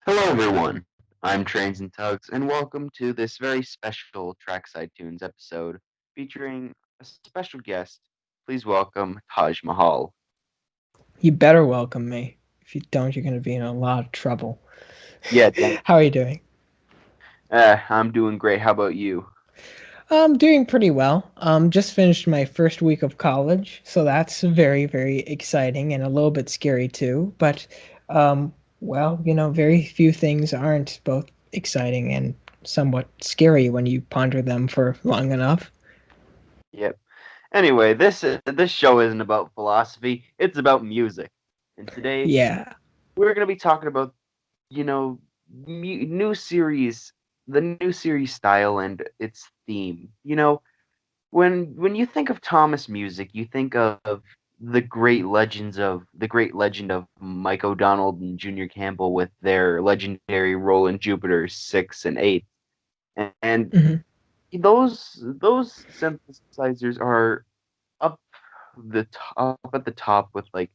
Hello, everyone. I'm Trains and Tugs, and welcome to this very special Trackside Tunes episode featuring a special guest. Please welcome Taj Mahal. You better welcome me. If you don't, you're going to be in a lot of trouble. Yeah, thank How are you doing? I'm doing great. How about you? I'm doing pretty well. Just finished my first week of college, so that's very, very exciting and a little bit scary too. But, um, very few things aren't both exciting and somewhat scary when you ponder them for long enough. Yep. Anyway, this show isn't about philosophy. It's about music. And today Yeah. we're going to be talking about, you know, new series, the new series style and its theme. When you think of Thomas music, you think of the great legend of Mike O'Donnell and Junior Campbell with their legendary Roland Jupiter 6 and 8, and Hmm. those synthesizers are up up at the top with like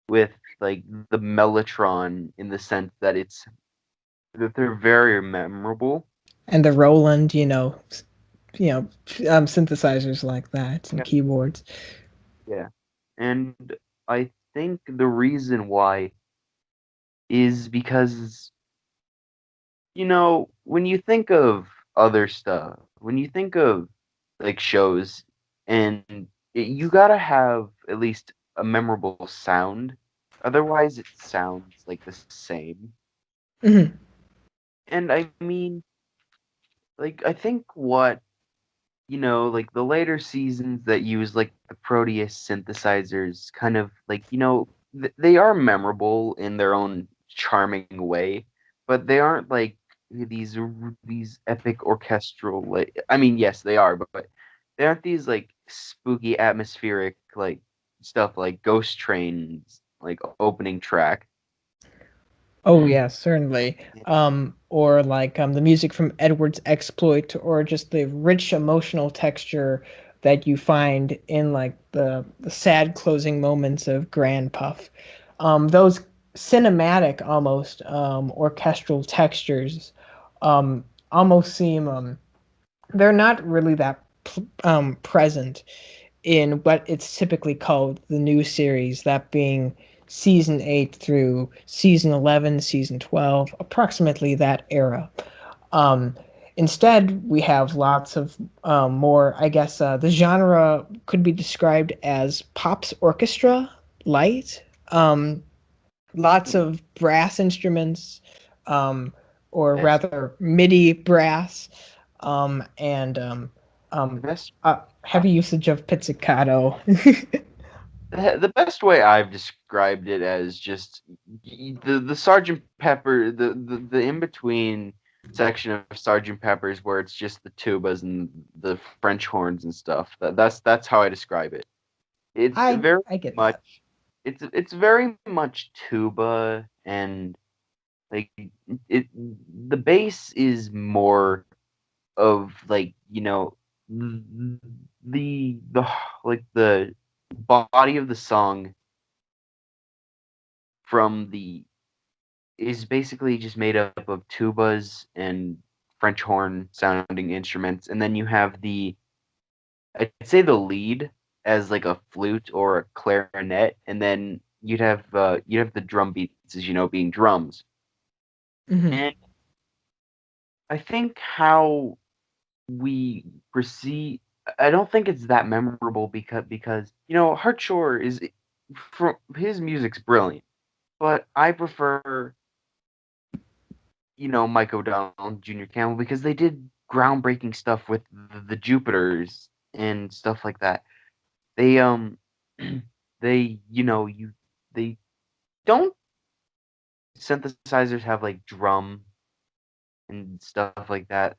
the Mellotron in the sense that they're very memorable. And the Roland, you know, synthesizers like that and Yeah, keyboards. yeah, and I think the reason why is because when you think of other stuff, when you think of like shows, and you gotta have at least a memorable sound. Otherwise, it sounds like the same. Hmm. And I mean, like, I think like the later seasons that use like the Proteus synthesizers kind of like, they are memorable in their own charming way, but they aren't like these epic orchestral, like, I mean, yes, they are, but they aren't these like spooky atmospheric like stuff like Ghost Train's like opening track. Oh yeah, certainly. Or like the music from Edward's Exploit, or just the rich emotional texture that you find in like the sad closing moments of Grand Puff. Those cinematic, almost orchestral textures, almost seem they're not really that present in what it's typically called the new series, that being season 8 through season 11, season 12, approximately that era. Um, Instead, we have lots of more, I guess, the genre could be described as pop's orchestra light. Lots of brass instruments, um, or Best, rather MIDI brass, and the um, best. heavy usage of pizzicato. The best way I've described it as just the Sergeant Pepper, the in between section of Sergeant Pepper's where it's just the tubas and the French horns and stuff. That's how I describe it. It's I very I get that. much it's very much tuba, and like it the bass is more of like the like the body of the song from the is basically just made up of tubas and French horn sounding instruments, and then you have I'd say the lead as like a flute or a clarinet, and then you'd have the drum beats as being drums. Hmm. And I think how we proceed, I don't think it's that memorable because Hartshore is from his music's brilliant, but I prefer Mike O'Donnell and Junior Campbell because they did groundbreaking stuff with the Jupiters and stuff like that. They they you they don't synthesizers have like drum and stuff like that.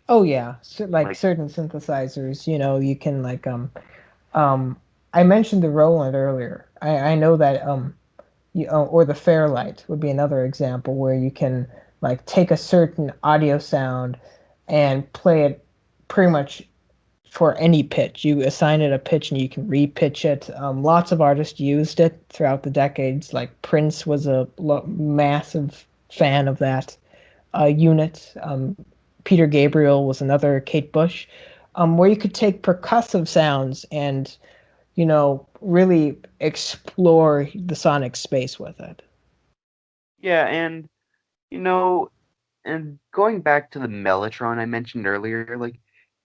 Oh yeah, like Like, certain synthesizers, you can like um I mentioned the Roland earlier. I know that or the Fairlight would be another example where you can like take a certain audio sound and play it pretty much for any pitch. You assign it a pitch and you can repitch it. Lots of artists used it throughout the decades. Like Prince was a massive fan of that unit. Peter Gabriel was another, Kate Bush, where you could take percussive sounds and, really explore the sonic space with it. Yeah, and you know, and going back to the Mellotron I mentioned earlier, like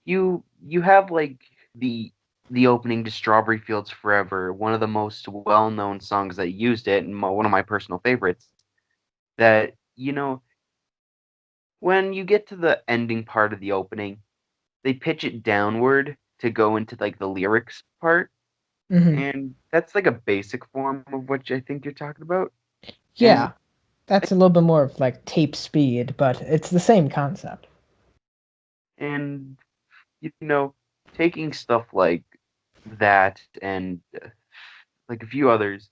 you have like the the opening to Strawberry Fields Forever, one of the most well-known songs that used it, and one of my personal favorites. That when you get to the ending part of the opening, they pitch it downward to go into like the lyrics part, Hmm. and that's like a basic form of what I think you're talking about. And Yeah, that's a little bit more of like tape speed, but it's the same concept. and you know, taking stuff like that and like a few others,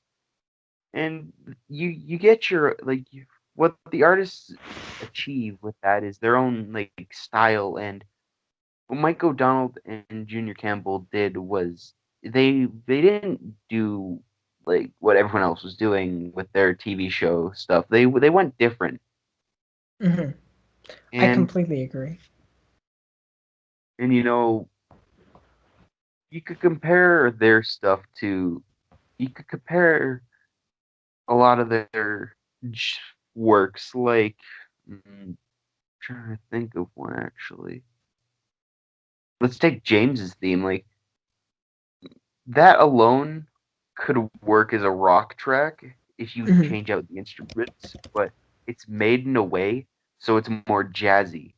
and you get your what the artists achieve with that is their own like style. And what Mike O'Donnell and Junior Campbell did was they didn't do like what everyone else was doing with their TV show stuff. They went different. Hmm. I and completely agree. and you could compare their stuff to you could compare a lot of their works, like trying to think of one actually. Let's take James's theme. Like that alone could work as a rock track if you Hmm. change out the instruments, but it's made in a way so it's more jazzy.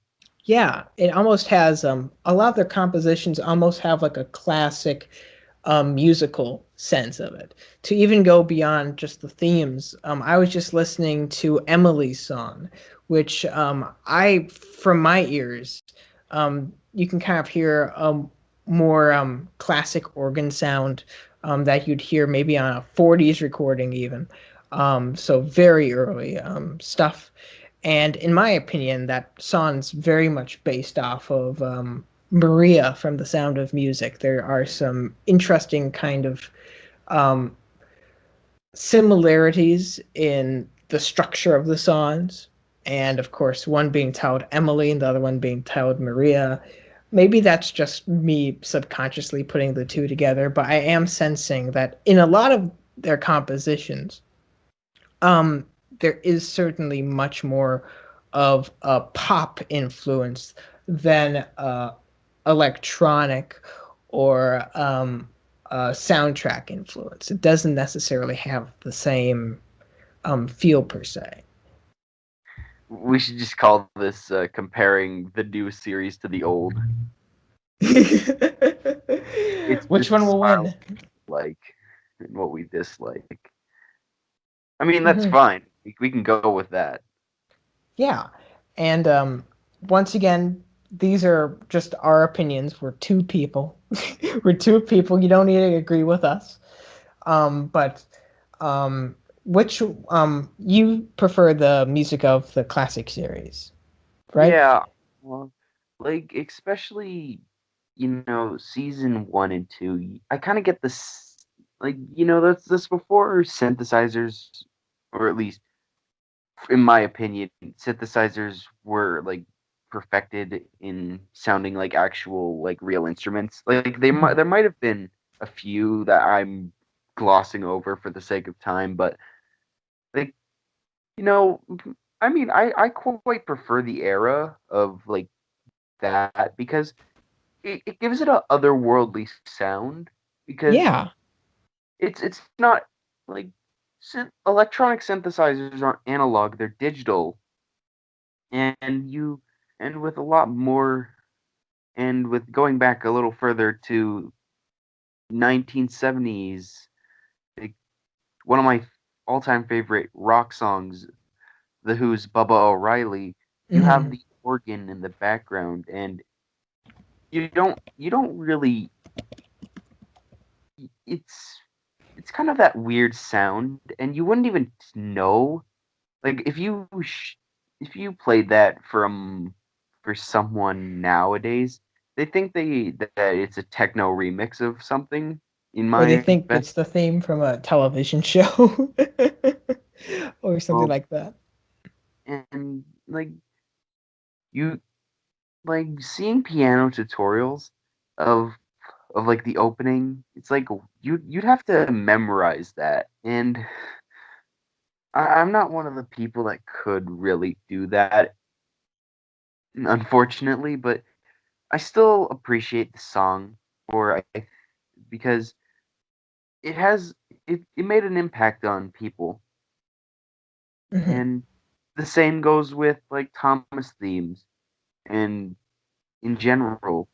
Yeah, it almost has a lot of their compositions almost have like a classic musical sense of it. To even go beyond just the themes, I was just listening to Emily's song, which I, from my ears, you can kind of hear more classic organ sound that you'd hear maybe on a 40s recording even. So very early stuff. And in my opinion, that song's very much based off of Maria from The Sound of Music. There are some interesting kind of um, similarities in the structure of the songs. And of course, one being titled Emily and the other one being titled Maria. Maybe that's just me subconsciously putting the two together, but I am sensing that in a lot of their compositions, um, there is certainly much more of a pop influence than electronic or soundtrack influence. It doesn't necessarily have the same feel per se. We should just call this comparing the new series to the old. It's Which just one will style win? like and what we dislike. I mean, that's Hmm. fine. We can go with that. Yeah, and once again, these are just our opinions. We're two people. We're two people. You don't need to agree with us. But which you prefer the music of the classic series, right? Yeah, well, like especially season 1 and 2. I kind of get this, like that's before synthesizers, or at least in my opinion, synthesizers were like perfected in sounding like actual like real instruments. Like Mhm. there might have been a few that I'm glossing over for the sake of time, but like you know, I mean, I quite prefer the era of like that because it gives it a otherworldly sound because Yeah, it's not like electronic synthesizers aren't analog, they're digital. And with a lot more, and with going back a little further to 1970s, like, one of my all-time favorite rock songs, The Who's Bubba O'Reilly, you have hmm, the organ in the background, and you don't really, it's kind of that weird sound, and you wouldn't even know, like if you played that for someone nowadays, they think that it's a techno remix of something. In or they my think best, it's the theme from a television show or something well, like that. and you seeing piano tutorials of like the opening. It's like you'd have to memorize that, and I'm not one of the people that could really do that, unfortunately. But I still appreciate the song for because it has it made an impact on people, Hmm. and the same goes with like Thomas themes and in general,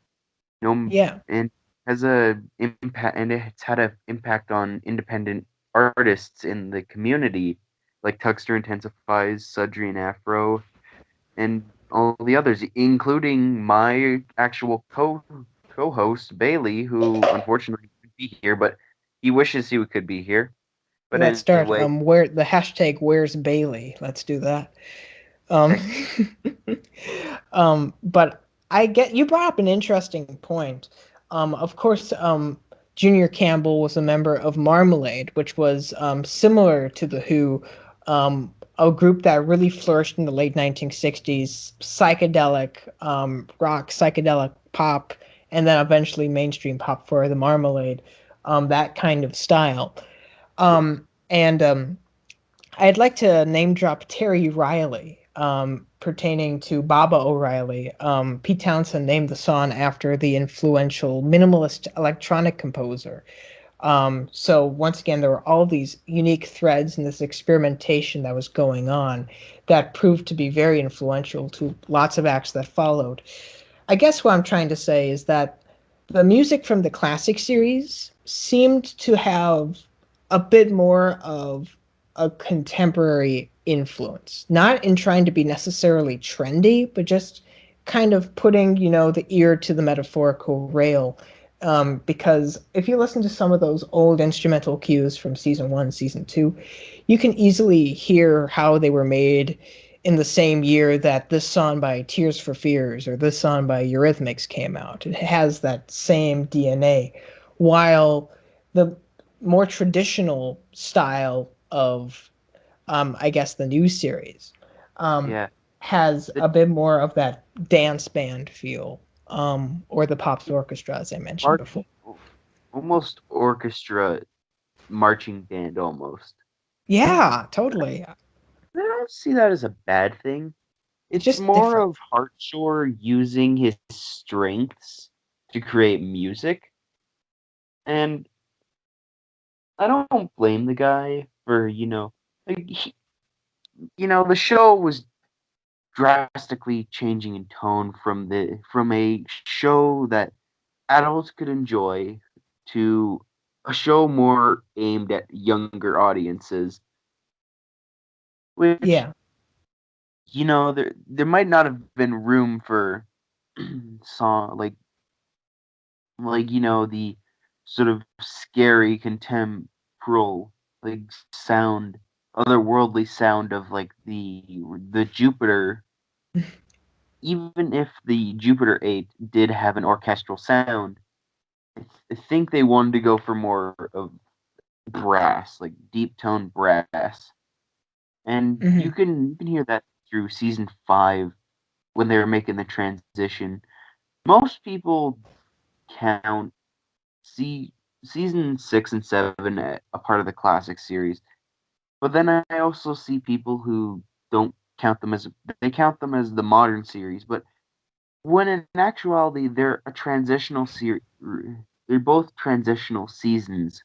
Yeah, and has a impact, and it's had an impact on independent artists in the community, like Tuxter Intensifies, Sudri and Afro, and all the others, including my actual co-host Bailey, who unfortunately couldn't be here, but he wishes he could be here. But let's start. anyway, Where the hashtag Where's Bailey? Let's do that. Um, okay, but I get you brought up an interesting point. Of course, Junior Campbell was a member of Marmalade, which was similar to the Who, a group that really flourished in the late 1960s, psychedelic rock, psychedelic pop, and then eventually mainstream pop for the Marmalade, that kind of style. And I'd like to name drop Terry Riley, pertaining to Baba O'Reilly. Pete Townsend named the song after the influential minimalist electronic composer. So once again, there were all these unique threads in this experimentation that was going on that proved to be very influential to lots of acts that followed. I guess what I'm trying to say is that the music from the classic series seemed to have a bit more of a contemporary influence, not in trying to be necessarily trendy, but just kind of putting, the ear to the metaphorical rail. Because if you listen to some of those old instrumental cues from season one, season two, you can easily hear how they were made in the same year that this song by Tears for Fears or this song by Eurythmics came out. It has that same DNA, while the more traditional style of, I guess, the new series um, yeah, has the a bit more of that dance band feel, or the Pops Orchestra, as I mentioned march before. almost orchestra marching band almost. Yeah, totally. I don't see that as a bad thing. It's It's just more different. of Hartshore using his strengths to create music, and I don't blame the guy for, like the show was drastically changing in tone from a show that adults could enjoy to a show more aimed at younger audiences, which Yeah. there might not have been room for song the sort of scary contemporary like sound, otherworldly sound of like the Jupiter. Even if the Jupiter 8 did have an orchestral sound, I think they wanted to go for more of brass, like deep tone brass. And Hmm. you can hear that through season 5 when they were making the transition. Most people count see season 6 and 7 a part of the classic series, but then I also see people who don't count them as they count them as the modern series, but when in actuality they're a transitional series. They're both transitional seasons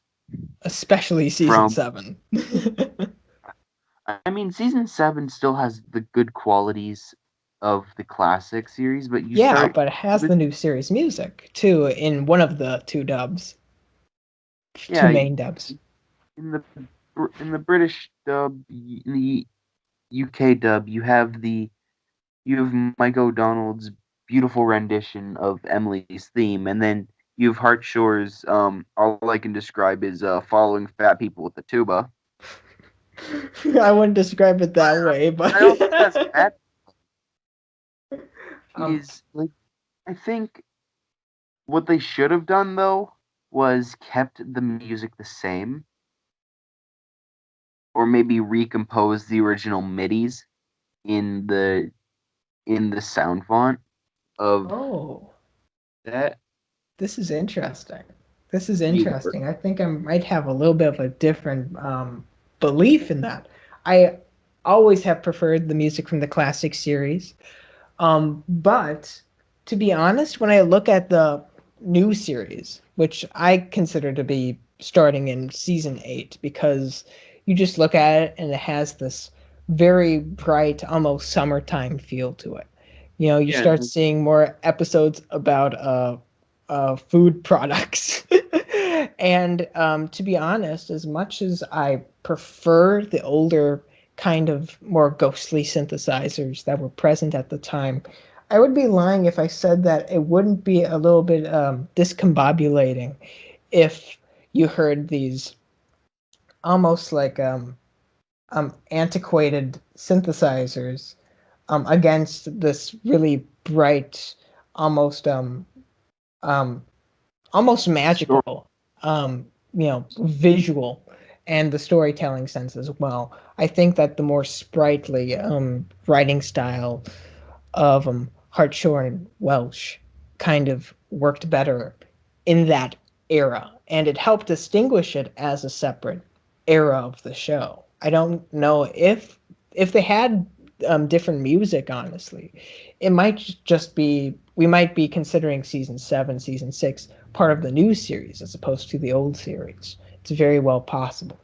Especially season from. 7. I mean, season 7 still has the good qualities of the classic series, but you Yeah, start but it has with the new series music too in one of the two dubs, two yeah main dubs. in the British dub, in the UK dub, you have Mike O'Donnell's beautiful rendition of Emily's theme, and then you have Hartshore's all I can describe is following fat people with the tuba. I wouldn't describe it that way, but I don't think that's bad. um, Is like I think what they should have done though was kept the music the same, or maybe recompose the original midis. in the sound font of Oh, that. this is interesting. This is Be aware. interesting. I think I might have a little bit of a different belief in that. I always have preferred the music from the classic series. But to be honest, when I look at the new series, which I consider to be starting in season 8, because you just look at it and it has this very bright, almost summertime feel to it. You know, you Yeah, start seeing more episodes about food products. And to be honest, as much as I prefer the older kind of more ghostly synthesizers that were present at the time, I would be lying if I said that it wouldn't be a little bit discombobulating if you heard these almost like antiquated synthesizers against this really bright, almost um, almost story. magical, visual and the storytelling sense as well. I think that the more sprightly writing style of Hartshorn and Welsh kind of worked better in that era, and it helped distinguish it as a separate era of the show. I don't know if they had different music. Honestly, it might just be we might be considering season 7, season 6 part of the new series as opposed to the old series. It's very well possible.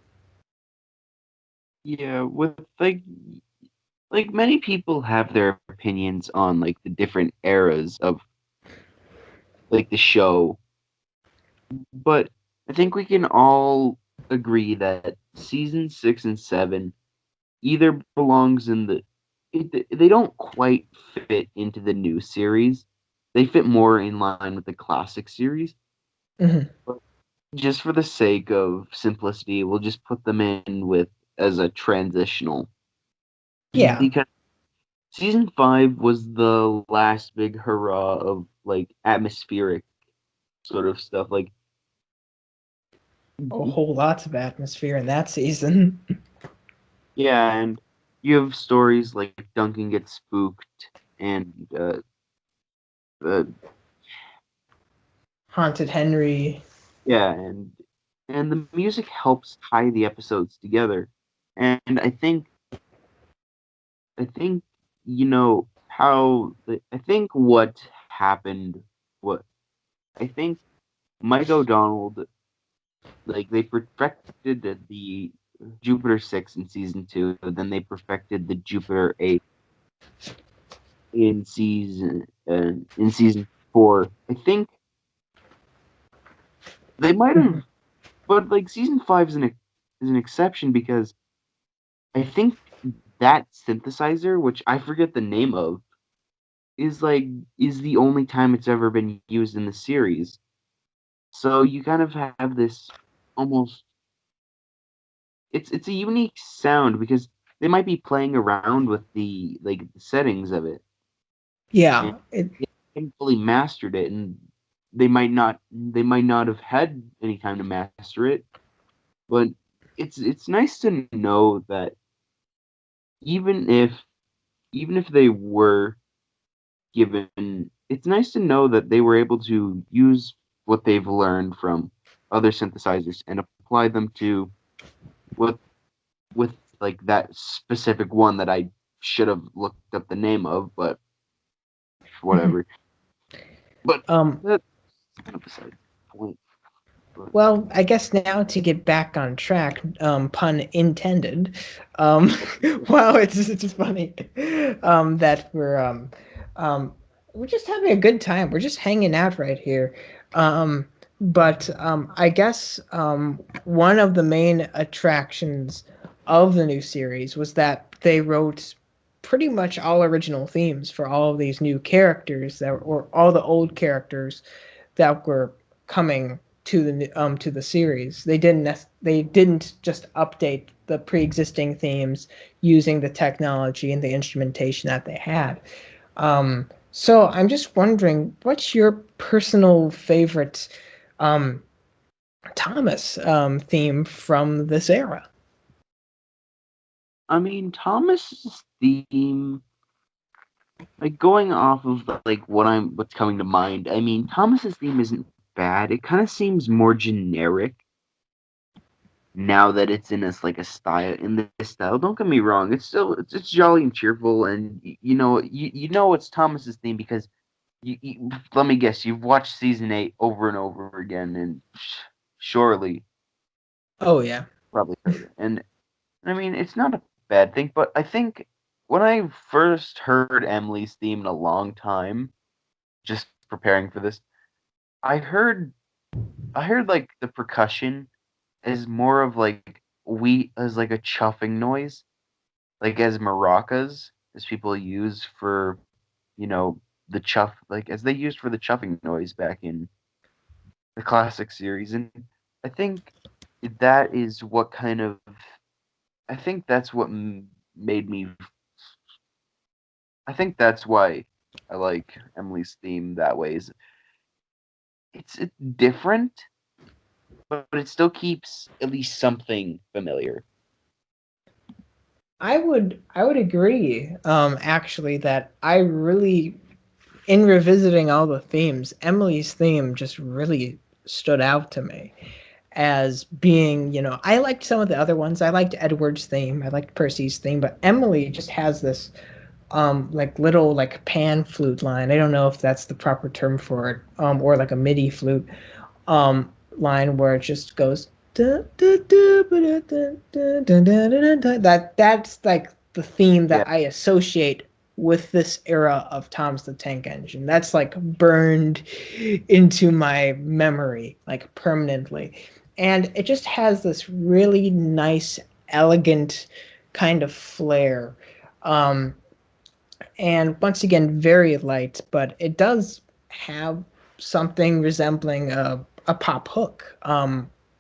Yeah, with like many people have their opinions on like the different eras of like the show, but I think we can all agree that season 6 and 7 either belongs in they don't quite fit into the new series. They fit more in line with the classic series. Hmm. But just for the sake of simplicity, we'll just put them in with as a transitional Yeah, because season 5 was the last big hurrah of like atmospheric sort of stuff. Like a whole lots of atmosphere in that season. yeah, and you have stories like Duncan gets spooked and uh Haunted Henry. yeah, and the music helps tie the episodes together. And I think I think what happened what I think Mike O'Donnell, like they perfected the Jupiter 6 in season 2, then they perfected the Jupiter 8 in season 4. I think they might have, but like season 5 is an exception because I think that synthesizer, which I forget the name of, is like is the only time it's ever been used in the series. So you kind of have this almost it's a unique sound because they might be playing around with the settings of it and Yeah, it, they haven't fully mastered it, and they might not have had any time to master it, but it's nice to know that even if even if they were given it's nice to know that they were able to use what they've learned from other synthesizers and apply them to what with like that specific one that I should have looked up the name of, but whatever. But um, that's kind of beside the point. But well, I guess now to get back on track, pun intended. Um, wow, it's funny that um, we're just having a good time. We're just hanging out right here. But I guess one of the main attractions of the new series was that they wrote pretty much all original themes for all of these new characters that or all the old characters that were coming to the series. They didn't just update the pre-existing themes using the technology and the instrumentation that they had. So I'm just wondering, what's your personal favorite um, Thomas theme from this era? I mean, Thomas's theme, like going off of like what's coming to mind. I mean, Thomas's theme isn't bad. It kind of seems more generic now that it's in this like a style in this style. Don't get me wrong, it's jolly and cheerful, and you know it's Thomas's theme because let me guess, you've watched season 8 over and over again, and surely Oh yeah. probably heard it. And I mean, it's not a bad thing, but I think when I first heard Emily's theme in a long time, just preparing for this, I heard I heard like the percussion is more of like wheat as like a chuffing noise, like as maracas, as people use for, you know, the chuff, like as they used for the chuffing noise back in the classic series. And I think that is what kind of, I think that's what made me, I think that's why I like Emily's theme that way. Is it's different, but it still keeps at least something familiar. I would agree, actually, that I really, in revisiting all the themes, Emily's theme just really stood out to me as being, I liked some of the other ones. I liked Edward's theme, I liked Percy's theme, but Emily just has this like little like pan flute line. I don't know if that's the proper term for it, or like a MIDI flute line where it just goes that's like the theme Yeah, that I associate with this era of Tom's the Tank Engine. That's like burned into my memory like permanently. And it just has this really nice, elegant kind of flair. Um, and once again, very light, but it does have something resembling a pop hook.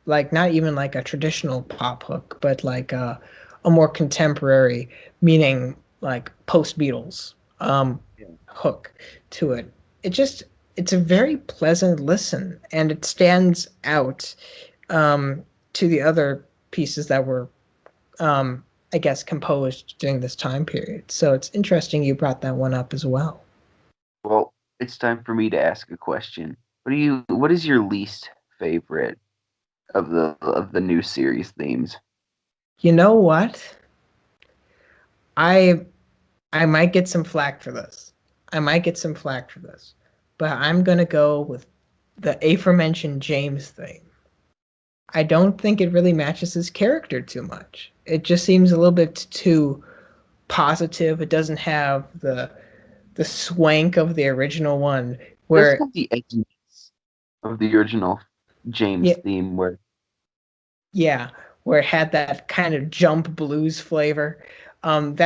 Like not even like a traditional pop hook, but like a more contemporary, meaning like post Beatles yeah, hook to it. It just it's a very pleasant listen, and it stands out um, to the other pieces that were I guess, composed during this time period. So it's interesting you brought that one up as well. well, it's time for me to ask a question. What is your least favorite of the new series themes? You know what? I I might get some flack for this. I might get some flack for this, but I'm gonna go with the aforementioned James thing. I don't think it really matches his character too much. It just seems a little bit too positive. It doesn't have the swank of the original one, Does where have the edginess of the original James yeah, theme where yeah, where it had that kind of jump blues flavor. and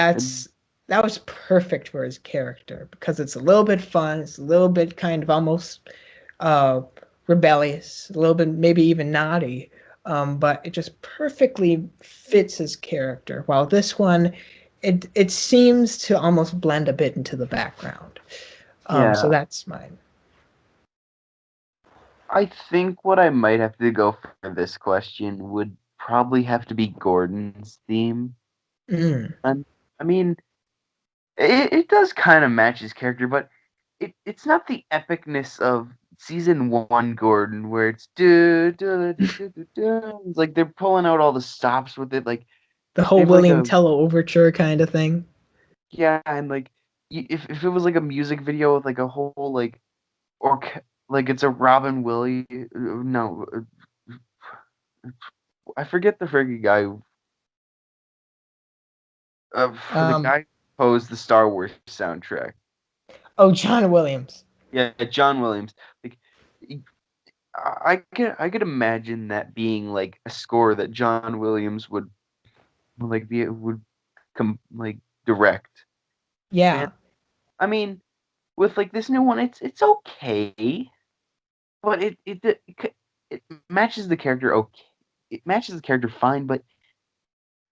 That was perfect for his character because it's a little bit fun, it's a little bit kind of almost uh, rebellious, a little bit maybe even naughty, but it just perfectly fits his character. While this one, it seems to almost blend a bit into the background. So yeah, that's mine. I think what I might have to go for this question would probably have to be Gordon's theme. Mm. And I mean, it does kind of match his character, but it's not the epicness of season 1 Gordon where it's it's like they're pulling out all the stops with it, like The they whole have like William a Tell overture kind of thing. yeah, and like if it was like a music video with like a whole like or like it's a Robin Willie no I forget the freaking guy for the Um, guy who composed the Star Wars soundtrack. oh, John Williams. Yeah, John Williams. Like I could imagine that being like a score that John Williams would come like direct. And Yeah, I mean, with like this new one, it's okay, but it matches the character okay. It matches the character fine, but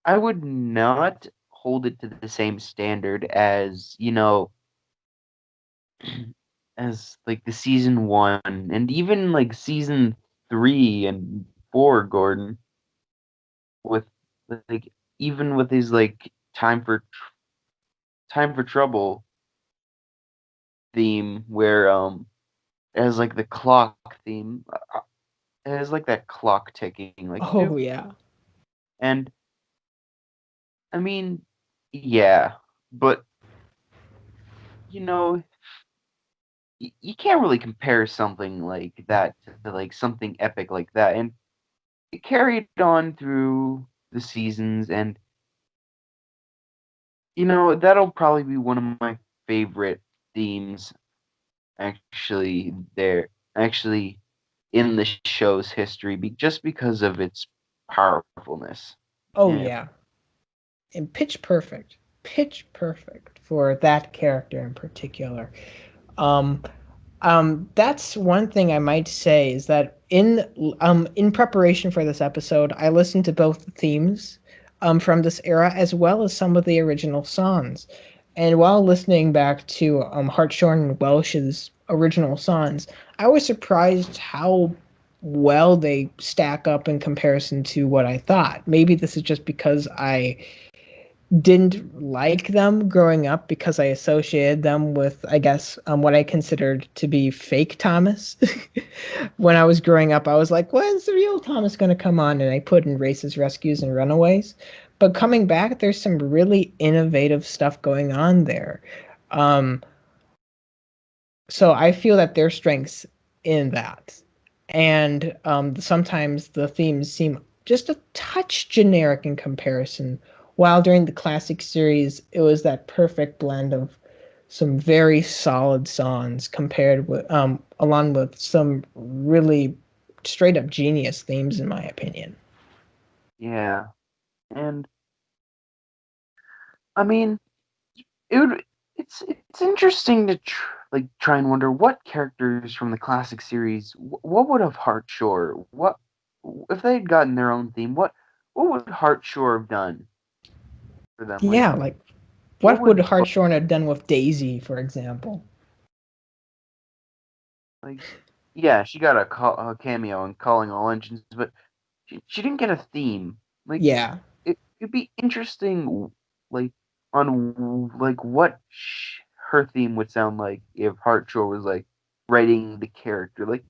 I would not hold it to the same standard as as like the season 1 and even like season 3 and 4 Gordon with like even with his like time for time for trouble theme where it has like the clock theme. It has like that clock ticking, like Oh doop. yeah. And I mean, yeah, but you know, you can't really compare something like that to like something epic like that. And it carried on through the seasons, and that'll probably be one of my favorite themes actually in the show's history, just because of its powerfulness. Oh Yeah, yeah. And pitch perfect for that character in particular. Um, that's one thing I might say is that in preparation for this episode, I listened to both the themes from this era as well as some of the original songs. And while listening back to Hartshorn and Welsh's original songs, I was surprised how well they stack up in comparison to what I thought. Maybe this is just because I didn't like them growing up because I associated them with, I guess, what I considered to be fake Thomas. When I was growing up, I was like, when's the real Thomas going to come on? And I put in Races, Rescues, and Runaways. But coming back, there's some really innovative stuff going on there. Um, so I feel that their strengths in that. And sometimes the themes seem just a touch generic in comparison. While during the classic series, it was that perfect blend of some very solid songs compared with along with some really straight up genius themes in my opinion. yeah, and I mean, it would. It's interesting to try and wonder what characters from the classic series. What would have Hartshore? What if they had gotten their own theme? What would Hartshore have done for them? Yeah, like What what would would Hartshorn have done with Daisy, for example? like? Yeah, she got a cameo in Calling All Engines, but she didn't get a theme. Like Yeah. it'd be interesting, like on like what her theme would sound like if Hartshore was like writing the character. Like,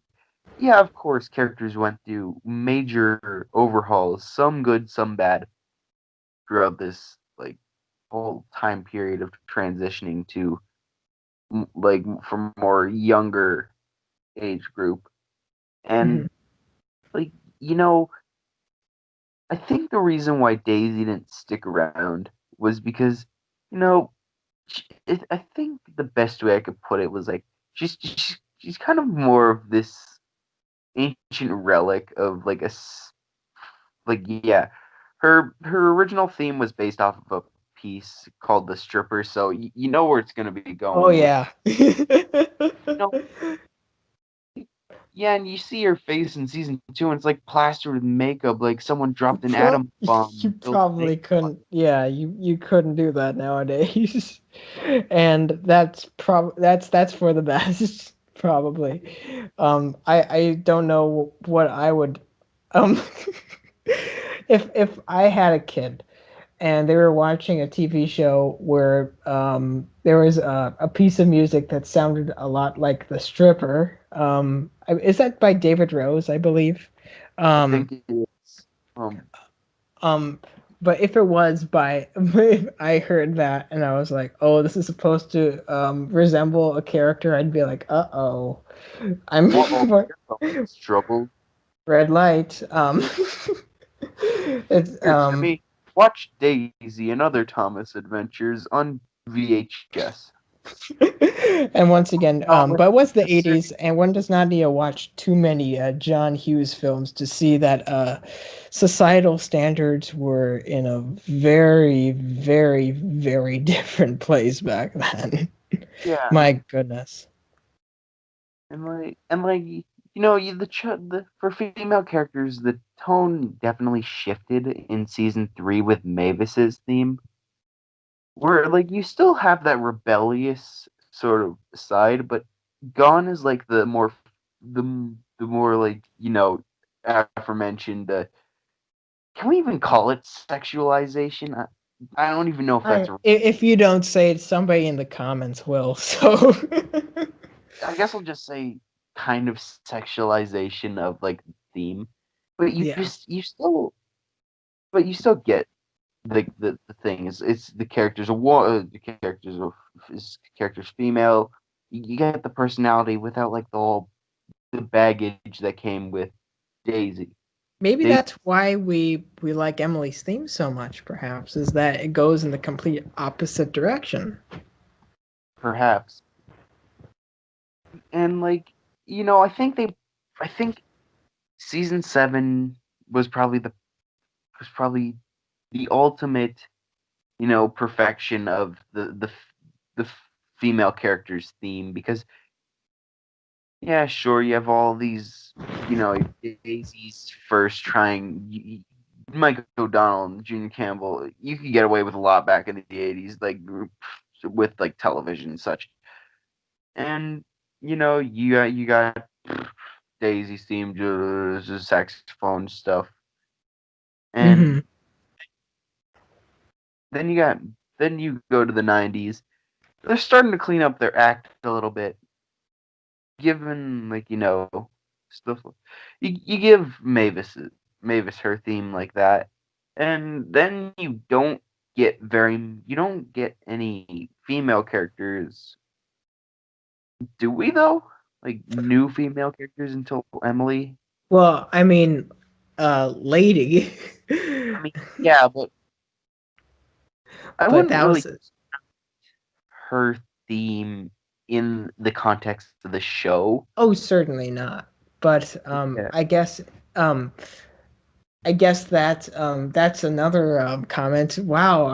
yeah, of course, characters went through major overhauls, some good, some bad, throughout this like whole time period of transitioning to like from more younger age group. Mhm. And like you know, I think the reason why Daisy didn't stick around was because you know I think the best way I could put it was like she's kind of more of this ancient relic of like like yeah, her original theme was based off of a piece called The Stripper, so you know where it's gonna be Oh going with. yeah. You know, yeah, and you see her face in season two, and it's like plastered with makeup, like someone dropped an Pro- atom bomb you and built probably makeup. couldn't. Yeah, you couldn't do that nowadays. And that's for the best probably. I don't know what I would um if I had a kid and they were watching a TV show where there was a piece of music that sounded a lot like The Stripper. Is that by David Rose, I believe? I Um, think it's um um, but if it was by, if I heard that and I was like, oh, this is supposed to resemble a character, I'd be like, uh-oh, I'm whoa, here comes trouble. red light. It's Here, Timmy, watch Daisy and Other Thomas Adventures on VHS. and once again, Thomas but it was the the Serial 80s, and one does not need to watch too many John Hughes films to see that societal standards were in a very, very, very different place back then. Yeah, My goodness. the for female characters, the tone definitely shifted in season three with Mavis's theme, where like you still have that rebellious sort of side, but gone is like the the more like aforementioned. Can we even call it sexualization? I don't even know if that's. If you don't say it, somebody in the comments will. So, I guess I'll just say kind of sexualization of like theme, but yeah, you still get the thing is it's the characters are characters female. You get the personality without like the baggage that came with Daisy. maybe Daisy, that's why we like Emily's theme so much. Perhaps is that it goes in the complete opposite direction. perhaps, and like I think season 7 was probably the ultimate perfection of the female character's theme because yeah, sure, you have all these, Daisy's first trying. Mike O'Donnell and Junior Campbell, you could get away with a lot back in the 80s, like with like television and such. And you got Daisy's theme, just saxophone stuff, and Mm-hmm. then you go to the 90s. They're starting to clean up their act a little bit, given like stuff. You give Mavis her theme like that, and then you don't get any female characters, do we though? Like new female characters until Emily. Well, I mean, lady, I mean, yeah, but I but wouldn't that really was her theme in the context of the show. oh certainly not. But Yeah, um I guess that's another comment. Wow,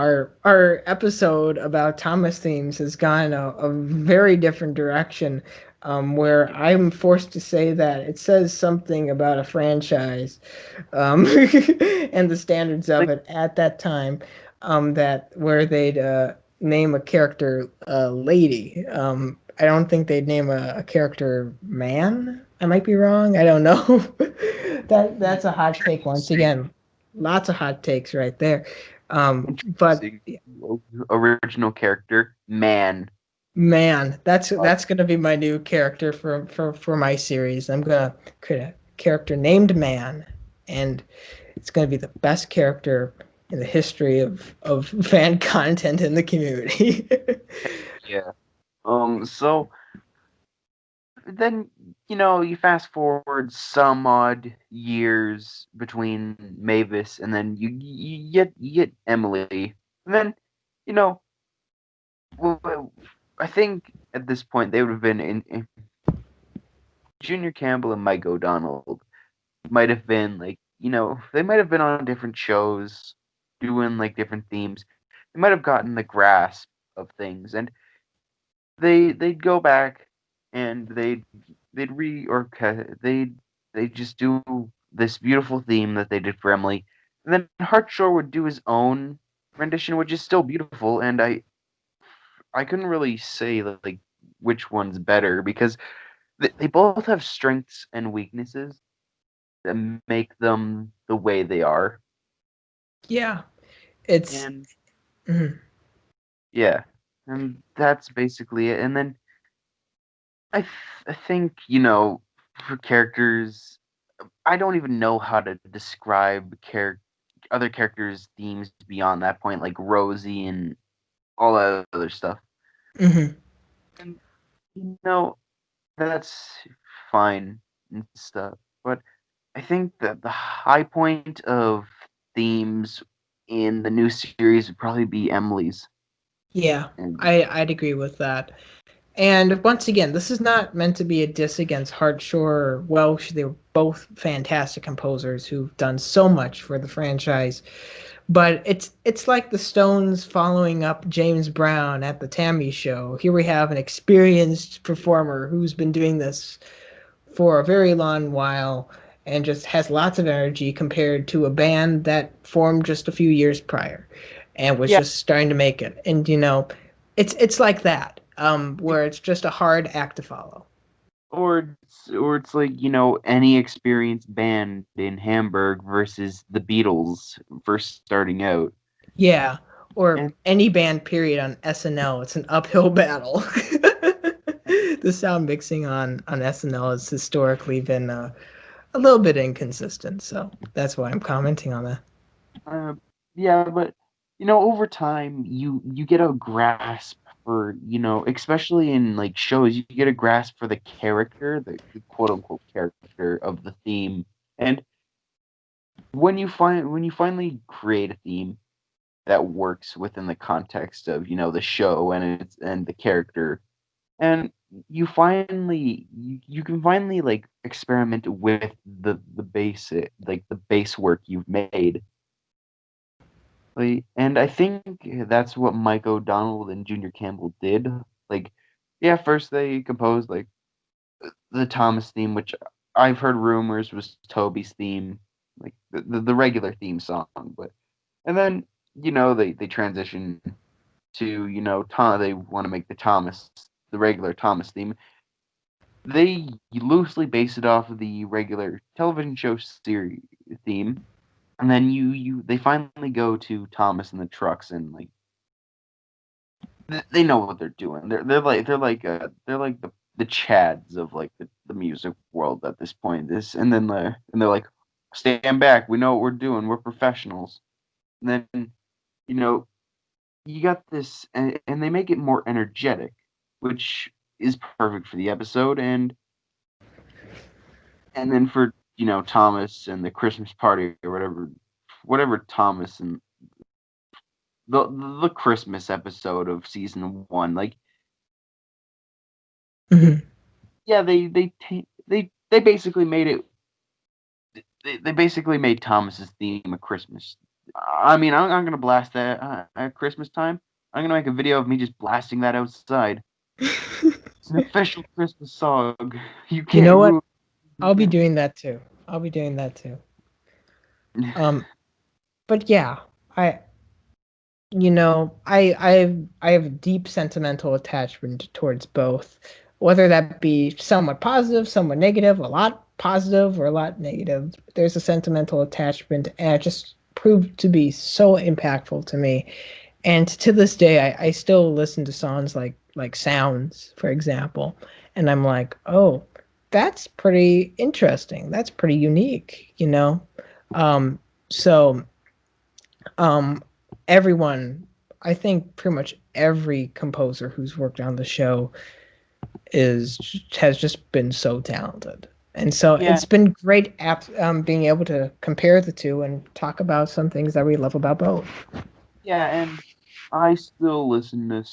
our episode about Thomas themes has gone a very different direction. Where I'm forced to say that it says something about a franchise, and the standards of like it at that time, that where they'd name a character lady. I don't think they'd name a character man. I might be wrong. I don't know. That's a hot take once interesting. again. Lots of hot takes right there. But Interesting. Original character, man. man, that's Uh, that's gonna be my new character for my series. I'm gonna create a character named Man, and it's gonna be the best character in the history of fan content in the community. yeah. So then, you fast forward some odd years between Mavis and then you get Emily. And then, you know, I think at this point they would have been in Junior Campbell and Mike O'Donnell might have been like, they might have been on different shows doing like different themes. They might have gotten the grasp of things, and they'd go back and they'd re or they just do this beautiful theme that they did for Emily, and then Hartshore would do his own rendition, which is still beautiful, and I couldn't really say like which one's better because they both have strengths and weaknesses that make them the way they are. Yeah, it's And mhm. yeah, and that's basically it. And then I think for characters, I don't even know how to describe other characters' themes beyond that point, like Rosie and all that other stuff. Mhm. And you know that's fine and stuff, but I think that the high point of themes in the new series would probably be Emily's. Yeah, And I'd agree with that. And once again, this is not meant to be a diss against Hartshore or Welsh. They were both fantastic composers who've done so much for the franchise. But it's like the Stones following up James Brown at the Tammy Show. Here we have an experienced performer who's been doing this for a very long while and just has lots of energy compared to a band that formed just a few years prior and was yeah, just starting to make it. And it's like that, where it's just a hard act to follow. or it's like any experienced band in Hamburg versus the Beatles first starting out. Yeah. or And any band period on SNL, it's an uphill battle. The sound mixing on SNL has historically been a little bit inconsistent, so that's why I'm commenting on that. uh, yeah, but over time, you get a grasp for, especially in like shows, you get a grasp for the character, the quote unquote character of the theme. And when you finally create a theme that works within the context of, the show and the character, and you can finally like experiment with the basic like the base work you've made. Like, and I think that's what Mike O'Donnell and Junior Campbell did. Like, yeah, first they composed like the Thomas theme, which I've heard rumors was Toby's theme, like the regular theme song. But and then they transition to Tom. They want to make the regular Thomas theme. They loosely base it off of the regular television show series theme, and then they finally go to Thomas and the Trucks, and like they know what they're doing. They're like the Chads of like the music world at this point. And they're like, stand back. We know what we're doing. We're professionals. And then you know you got this, and they make it more energetic, which is perfect for the episode. And then for Thomas and the Christmas party or whatever Thomas and the Christmas episode of season 1, like Mhm. yeah, they basically made it. They basically made Thomas's theme a Christmas. I mean, I'm gonna blast that at Christmas time. I'm gonna make a video of me just blasting that outside. It's an official Christmas song. You You know can't what? ruin. You I'll be can't. doing that too. I'll be doing that too. Um, but yeah, I I have a deep sentimental attachment towards both, whether that be somewhat positive, somewhat negative, a lot positive or a lot negative. There's a sentimental attachment, and it just proved to be so impactful to me. And to this day, I still listen to songs like Sounds, for example, and I'm like, oh, that's pretty interesting. That's pretty unique, you know. Um, so um, everyone, I think pretty much every composer who's worked on the show is has just been so talented. And so Yeah, it's been great being able to compare the two and talk about some things that we love about both. yeah, and I still listen to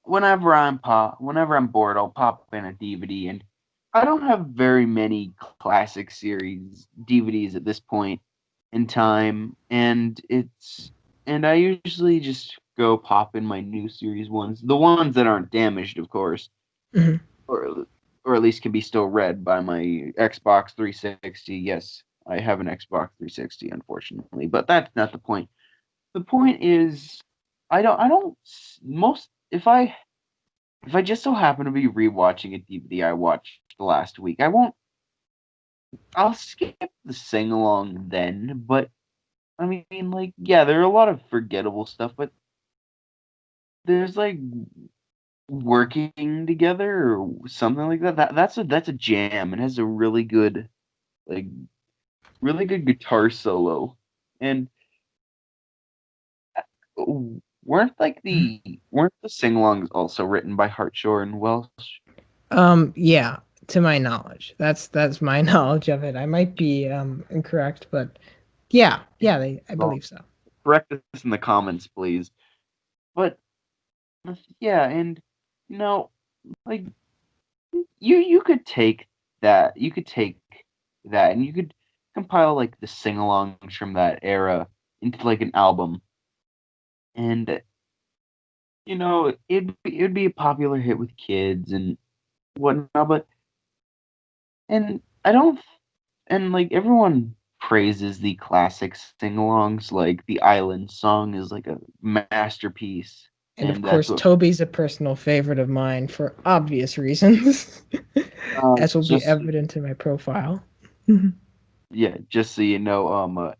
whenever I'm bored, I'll pop in a DVD, and I don't have very many classic series DVDs at this point in time, and I usually just go pop in my new series ones, the ones that aren't damaged, of course, Mhm. or or at least can be still read by my Xbox 360. Yes, I have an Xbox 360, unfortunately, but that's not the point. The point is, I don't most if I just so happen to be rewatching a DVD I watched last week, I'll skip the sing along then. But I mean, like, yeah, there are a lot of forgettable stuff, but there's like working together or something like that. That's a jam. It has a like really good guitar solo, and uh, weren't the sing-alongs also written by Hartshore and Welsh? Yeah, to my knowledge. That's my knowledge of it. I might be incorrect, but yeah, I Well, believe so. correct us in the comments, please. But yeah, and you know, like you could take that and you could compile like the sing-alongs from that era into like an album, and it'd be a popular hit with kids and whatnot. But and I don't and like everyone praises the classic sing-alongs, like the Island song is like a masterpiece, And of and that's course, what Toby's a personal favorite of mine for obvious reasons, as will be just evident in my profile. Mhm. yeah, just so you know,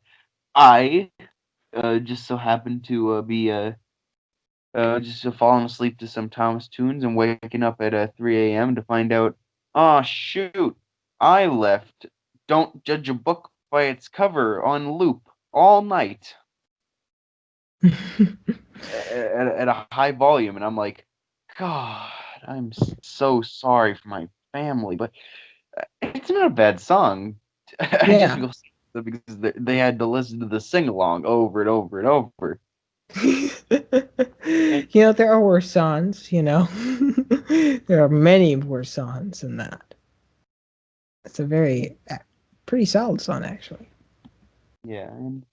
I just so happened to be just falling asleep to some Thomas tunes and waking up at 3 a.m. to find out, oh shoot, I left Don't Judge a Book by Its Cover on loop all night at a high volume, and I'm like, God, I'm so sorry for my family, but it's not a bad song. I just Yeah. feel sad because they had to listen to the sing along over and over and over. And There are worse songs, there are many worse songs than that. It's a very pretty solid song, actually. yeah, and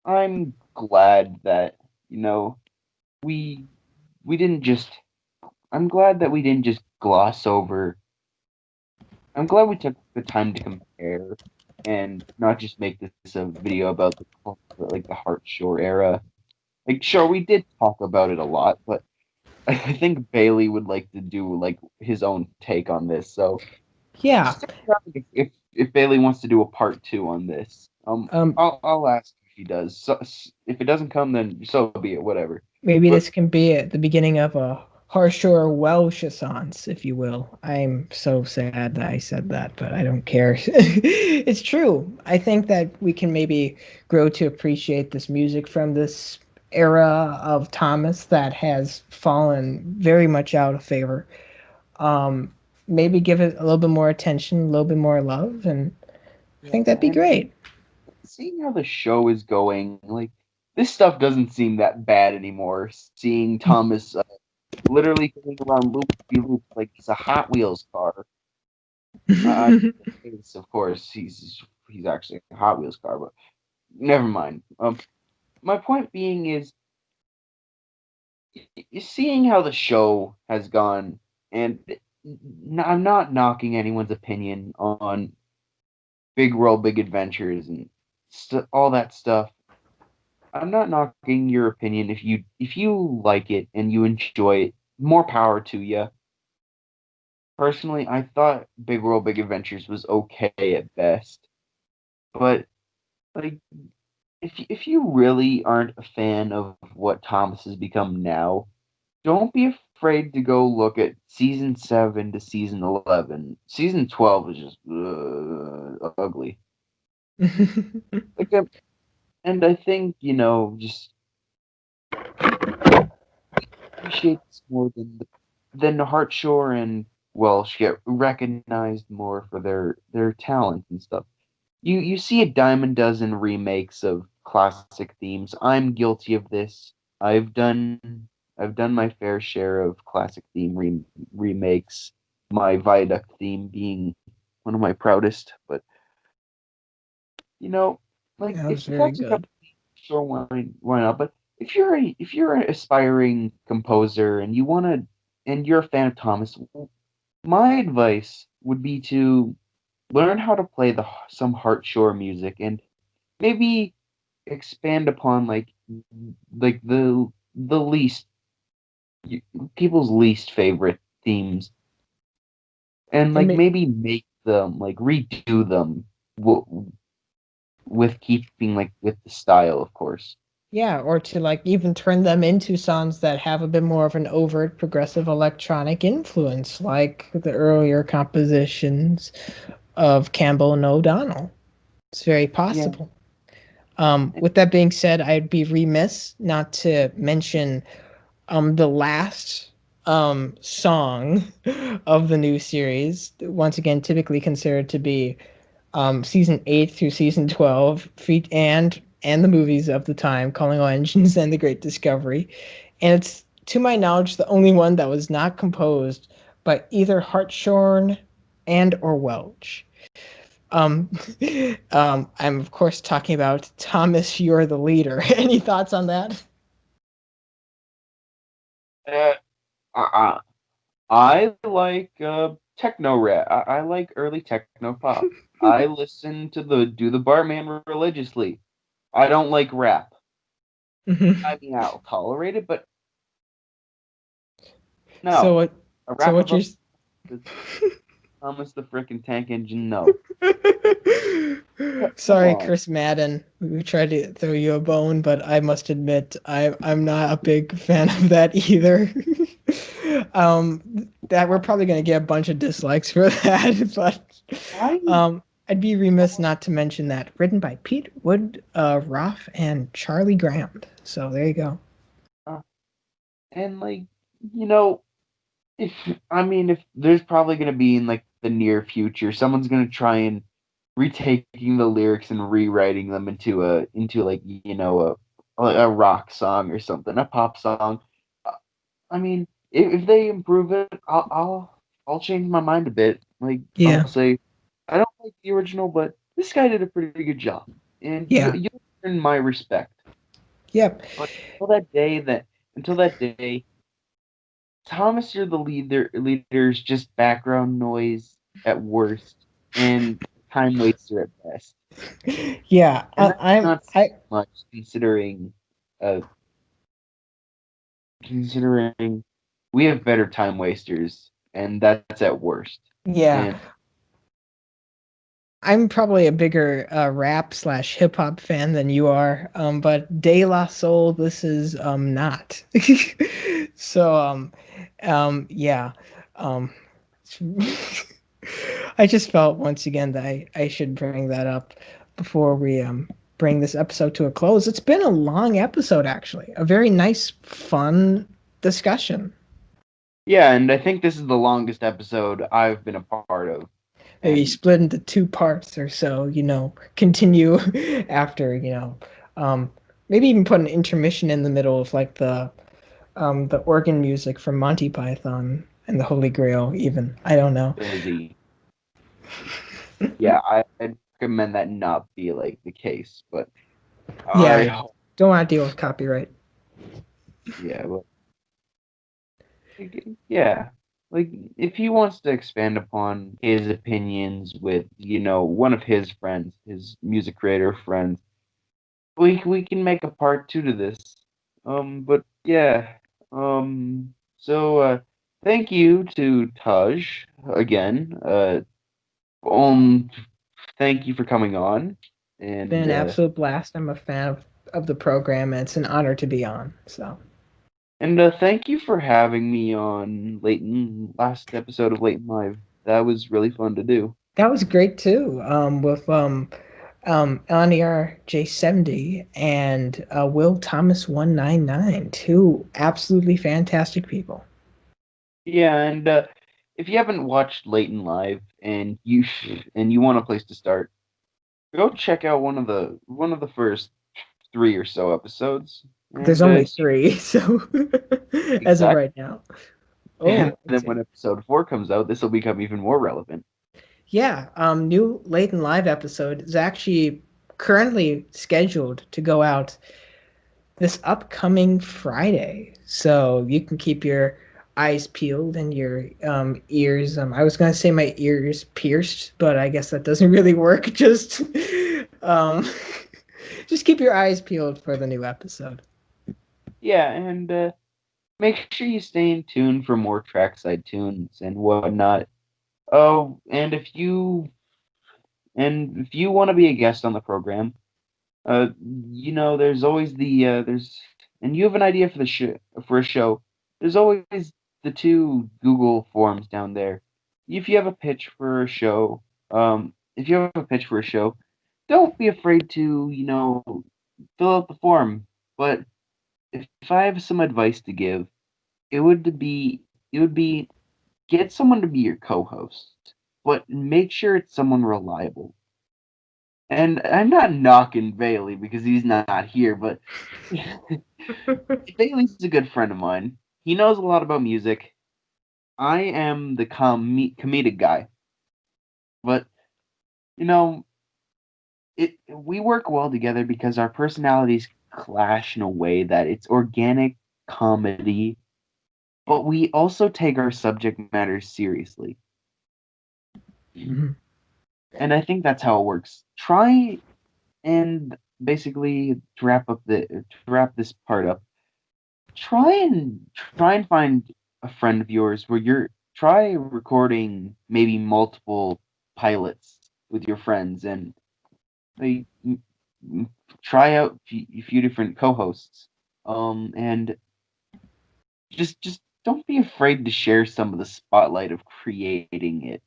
I'm glad that, you know, we we didn't just I'm glad that we didn't just gloss over. I'm glad we took the time to compare and not just make this a video about the Heart Shore era. Like, sure, we did talk about it a lot, but I think Bailey would like to do like his own take on this. So Yeah. stick around if Bailey wants to do a part two on this. Um, I'll ask if he does. So, if it doesn't come, then so be it. Whatever. Maybe But this can be at the beginning of a harsher Welsh assance, if you will. I'm so sad that I said that, but I don't care. It's true. I think that we can maybe grow to appreciate this music from this era of Thomas that has fallen very much out of favor. Um, Maybe give it a little bit more attention, a little bit more love, and I yeah, think that'd be and great. seeing how the show is going, like this stuff doesn't seem that bad anymore. Seeing Thomas literally going around loop like he's a Hot Wheels car. Uh, of course, he's actually a Hot Wheels car, but never mind. My point being is, seeing how the show has gone, and I'm not knocking anyone's opinion on Big World, Big Adventures, and all that stuff. I'm not knocking your opinion if you like it and you enjoy it. More power to you. Personally, I thought Big World, Big Adventures was okay at best, but like if you really aren't a fan of what Thomas has become now, don't be afraid to go look at season 7 to season 11. Season 12 is just ugly. Like, and I think just appreciate this more than Hartshore and Welsh get recognized more for their talent and stuff. You see a dime a dozen remakes of classic themes. I'm guilty of this. I've done my fair share of classic theme remakes. My Viaduct theme being one of my proudest. But you know, like That was if very that's your cup good. of tea, sure, why not? But if you're an aspiring composer and you're a fan of Thomas, my advice would be to learn how to play some Hartshore music and maybe expand upon like the least people's least favorite themes and And like maybe make them like redo them with keeping like with the style, of course. yeah, or to like even turn them into songs that have a bit more of an overt progressive electronic influence, like the earlier compositions of Campbell and O'Donnell. It's very Yeah. possible. With that being said, I'd be remiss not to mention the last song of the new series. Once again, typically considered to be season 8 through season 12 feet and the movies of the time, Calling All Engines and The Great Discovery, and it's to my knowledge the only one that was not composed by either Hartshorn and or Welch. um I'm of course talking about Thomas, You're the Leader. Any thoughts on that? uh, I, I like techno rap. I like early techno pop. I listen to the Do the Barman religiously. I don't like rap. I mean, I'll tolerate it, but so no. what A so rap what you're about Thomas the frickin' Tank Engine. No, come Sorry, on. Chris Madden. We tried to throw you a bone, but I must admit I'm not a big fan of that either. That we're probably gonna get a bunch of dislikes for that, but Why? I'd be remiss not to mention that written by Pete Wood, Roth, and Charlie Graham. So there you go. Uh, and like, you know, if if there's probably gonna be in like the near future, someone's gonna try and retaking the lyrics and rewriting them into like a rock song or something, a pop song. Uh, if they improve it, I'll change my mind a bit. Like Yeah, I'll say, I don't like the original, but this guy did a pretty good job, and yeah, you earn my respect. yep, But until that day, Thomas, you're the leader's just background noise at worst, and time waster at best. yeah. And that's I'm not I much uh considering we have better time wasters, and that's at worst. yeah. And I'm probably a bigger rap slash hip hop fan than you are, but De La Soul, this is not. So yeah, um, I just felt once again that I should bring that up before we bring this episode to a close. It's been a long episode, actually, a very nice, fun discussion. yeah, and I think this is the longest episode I've been a part of. Maybe And split into two parts or so, continue after, um, maybe even put an intermission in the middle of like the organ music from Monty Python and the Holy Grail, even. I don't know. busy. Yeah, I'd recommend that not be like the case, but Yeah, I yeah. hope Don't want to deal with copyright. yeah, yeah, like if he wants to expand upon his opinions with, one of his friends, his music creator friends, we can make a part two to this. But yeah, thank you to Taj again. Um, thank you for coming on, Been and an absolute blast. I'm a fan of the program, and it's an honor to be on. So thank you for having me on Leighton last episode of Leighton Live. That was really fun to do. that was great too. With LNER J70 and Will Thomas 199, two absolutely fantastic people. Yeah, and if you haven't watched Leighton Live and you want a place to start, go check out one of the first three or so episodes, There's and only three, so as of exactly. right now. And Oh, then let's see. when episode four comes out, this will become even more relevant. Yeah, new late and live episode is actually currently scheduled to go out this upcoming Friday. So you can keep your eyes peeled and your ears. I was gonna say my ears pierced, but I guess that doesn't really work. Um, just keep your eyes peeled for the new episode. Yeah, and make sure you stay in tune for more trackside tunes and whatnot. Oh, and if you want to be a guest on the program, uh, there's always there's and you have an idea for a show. There's always the two Google forms down there. If you have a pitch for a show, if you have a pitch for a show, don't be afraid to fill out the form. But if I have some advice to give, it would be get someone to be your co-host, but make sure it's someone reliable. And I'm not knocking Bailey because he's not here, but Bailey's a good friend of mine. He knows a lot about music. I am the comedic guy, but you know, we work well together because our personalities clash in a way that it's organic comedy, but we also take our subject matter seriously. Mhm. And I think that's how it works. Try and basically to wrap this part up, try and find a friend of yours where you're try recording maybe multiple pilots with your friends and like, try out a few different co-hosts. And just don't be afraid to share some of the spotlight of creating it.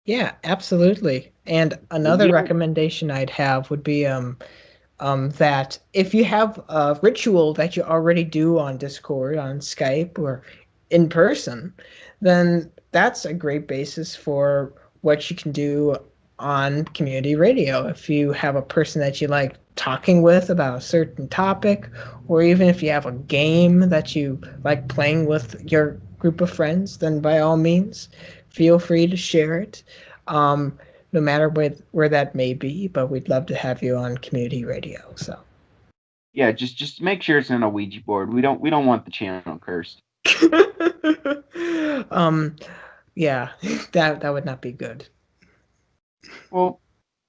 Yeah, absolutely. And another We are, recommendation I'd have would be that if you have a ritual that you already do on Discord, on Skype, or in person, then that's a great basis for what you can do on community radio. If you have a person that you like talking with about a certain topic, or even if you have a game that you like playing with your group of friends, then by all means, feel free to share it. No matter where that may be, but we'd love to have you on community radio. So, yeah, just make sure it's on a Ouija board. We don't want the channel cursed. um, yeah, that would not be good. Well,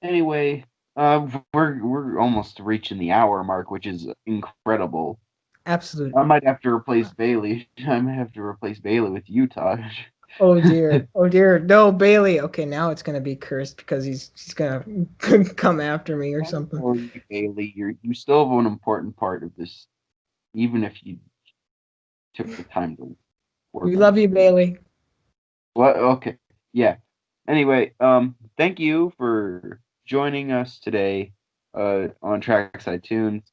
anyway, we're almost reaching the hour mark, which is incredible. I Absolutely. might have to replace Bailey. I might have to replace Bailey with you, Taj. Oh dear. Oh dear. No, Bailey. Okay, now it's gonna be cursed because he's gonna come after me or Don't something. worry, Bailey. You still have an important part of this, even if you took the time to We work on love it. you, Bailey. What? Okay. Yeah. Anyway, thank you for joining us today, on Trackside Tunes.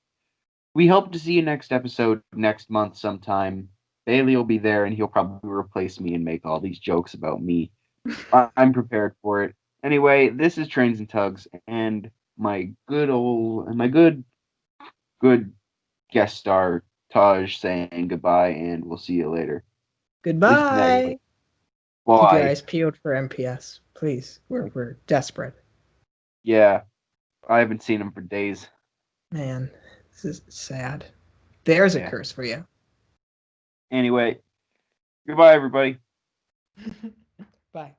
We hope to see you next episode next month sometime. Bailey will be there, and he'll probably replace me and make all these jokes about me. I'm prepared for it. Anyway, this is Trains and Tugs, and my good guest star Taj saying goodbye, and we'll see you later. At least next. Goodbye. Keep your Bye. eyes peeled for MPS, please. We're desperate, Yeah, I haven't seen him for days. man. This is sad. There's a Yeah. curse for you. Anyway, goodbye, everybody. Bye.